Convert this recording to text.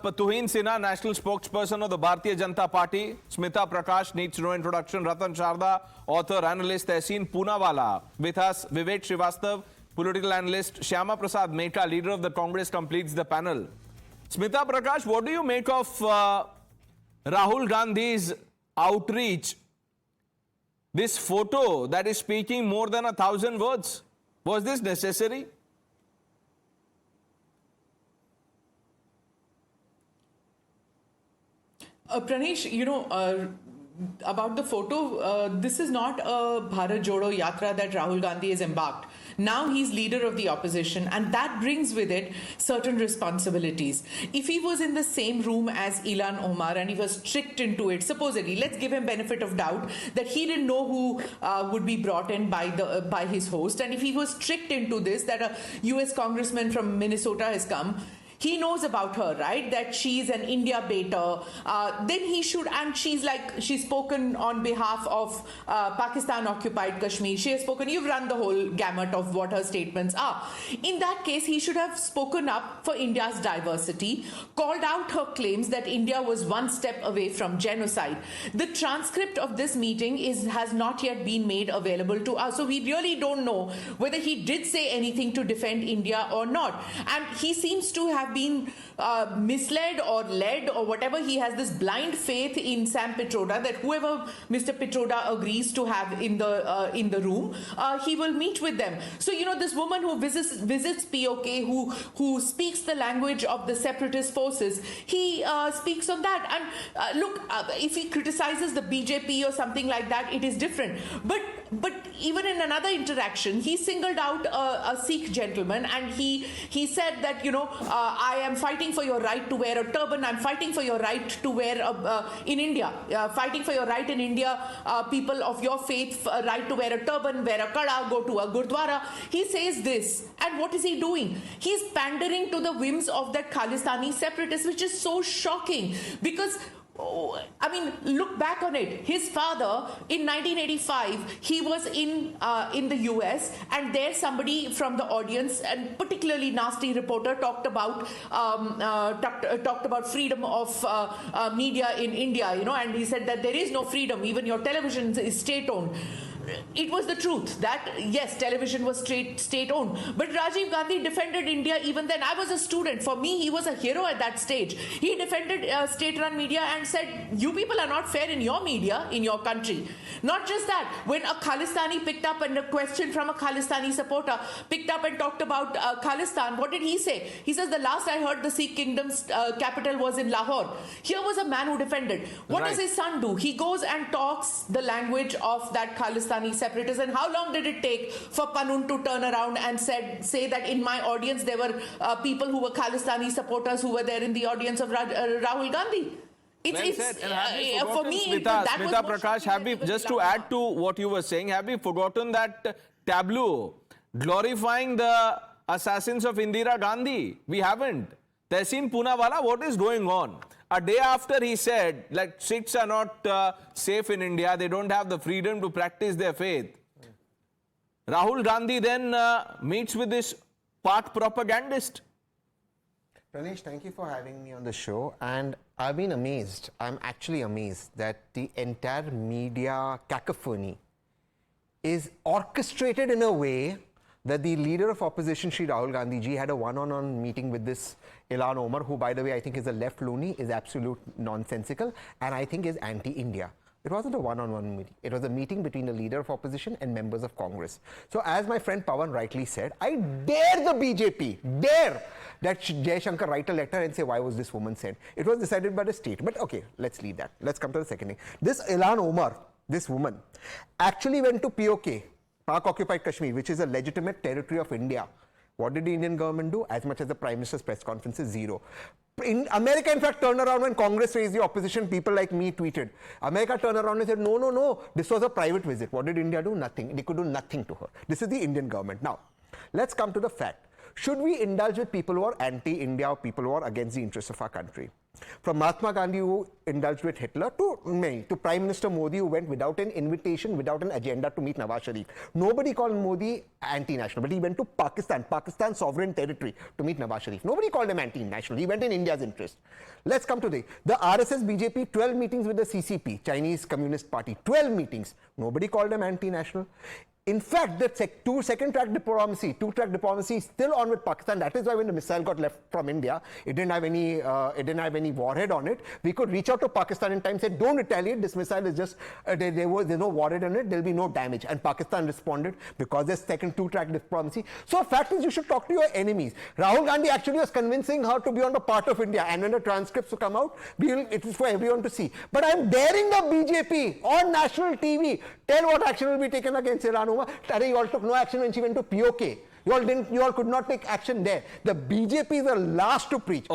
Tuhin Sinha, national spokesperson of the Bharatiya Janata Party. Smita Prakash needs no introduction. Ratan Sharda, author, analyst, Tehseen Poonawala. With us, Vivek Srivastav, political analyst. Shyama Prasad Mehta, leader of the Congress, completes the panel. Smita Prakash, what do you make of Rahul Gandhi's outreach? This photo that is speaking more than 1,000 words. Was this necessary? Pranesh, about the photo, this is not a Bharat Jodo Yatra that Rahul Gandhi has embarked. Now he's leader of the opposition, and that brings with it certain responsibilities. If he was in the same room as Ilhan Omar and he was tricked into it, supposedly, let's give him benefit of doubt that he didn't know who would be brought in by his host, and if he was tricked into this, that a US congressman from Minnesota has come, he knows about her, right? That she's an India baiter. Then he should, and she's spoken on behalf of Pakistan occupied Kashmir. She has spoken, you've run the whole gamut of what her statements are. In that case, he should have spoken up for India's diversity, called out her claims that India was one step away from genocide. The transcript of this meeting has not yet been made available to us. So we really don't know whether he did say anything to defend India or not. And he seems to have been misled or led or whatever. He has this blind faith in Sam Pitroda that whoever Mr. Pitroda agrees to have in the room, he will meet with them. So this woman who visits POK, who speaks the language of the separatist forces, he speaks on that. And look, if he criticizes the BJP or something like that, it is different. But even in another interaction, he singled out a Sikh gentleman, and he said that I am fighting for your right to wear a turban. I'm fighting for your right to wear in India, fighting for your right in India, people of your faith, right to wear a turban, wear a kada, go to a gurdwara. He says this, and what is he doing? He's pandering to the whims of that Khalistani separatists, which is so shocking because, look back on it. His father, in 1985, he was in the US, and there somebody from the audience, and particularly nasty reporter, talked about freedom of media in India, and he said that there is no freedom. Even your television is state-owned. It was the truth that, yes, television was state-owned. But Rajiv Gandhi defended India even then. I was a student. For me, he was a hero at that stage. He defended state-run media and said, you people are not fair in your media, in your country. Not just that. When a Khalistani picked up, and a question from a Khalistani supporter picked up and talked about Khalistan, what did he say? He says, the last I heard, the Sikh kingdom's capital was in Lahore. Here was a man who defended. What does his son do? He goes and talks the language of that Khalistani separatists. And how long did it take for Panun to turn around and say that in my audience there were people who were Khalistani supporters who were there in the audience of Rahul Gandhi? For me, Smita Prakash, just to add to what you were saying, have we forgotten that tableau glorifying the assassins of Indira Gandhi? We haven't. Tehseen Poonawala, what is going on? A day after he said, Sikhs are not safe in India, they don't have the freedom to practice their faith. Rahul Gandhi then meets with this part propagandist. Pranesh, thank you for having me on the show. And I've been amazed. I'm actually amazed that the entire media cacophony is orchestrated in a way that the leader of opposition, Shri Rahul Gandhi ji, had a one-on-one meeting with this Ilhan Omar, who, by the way, I think is a left loony, is absolute nonsensical, and I think is anti-India. It wasn't a one-on-one meeting. It was a meeting between the leader of opposition and members of Congress. So as my friend Pawan rightly said, I dare the BJP, dare that Jai Shankar write a letter and say, why was this woman sent? It was decided by the state. But okay, let's leave that. Let's come to the second thing. This Ilhan Omar, this woman, actually went to POK, Pak-occupied Kashmir, which is a legitimate territory of India. What did the Indian government do? As much as the Prime Minister's press conference is zero. In America, in fact, turned around when Congress raised the opposition, people like me tweeted. America turned around and said, no, this was a private visit. What did India do? Nothing. They could do nothing to her. This is the Indian government. Now, let's come to the fact. should we indulge with people who are anti-India or people who are against the interests of our country? From Mahatma Gandhi, who indulged with Hitler, to Prime Minister Modi, who went without an invitation, without an agenda to meet Nawaz Sharif. Nobody called Modi anti-national, but he went to Pakistan sovereign territory, to meet Nawaz Sharif. Nobody called him anti-national. He went in India's interest. Let's come to the RSS BJP, 12 meetings with the CCP, Chinese Communist Party, 12 meetings. Nobody called him anti-national. In fact, the two-track diplomacy is still on with Pakistan. That is why when the missile got left from India, it didn't have any warhead on it. We could reach out to Pakistan in time, say, don't retaliate. This missile is just there's no warhead on it. There'll be no damage. And Pakistan responded because there's second two-track diplomacy. So, fact is, you should talk to your enemies. Rahul Gandhi actually was convincing her to be on the part of India. And when the transcripts will come out, it is for everyone to see. But I'm daring the BJP on national TV. Tell what action will be taken against Ilhan Omar. You all took no action when she went to POK. You all could not take action there. The BJP is the last to preach.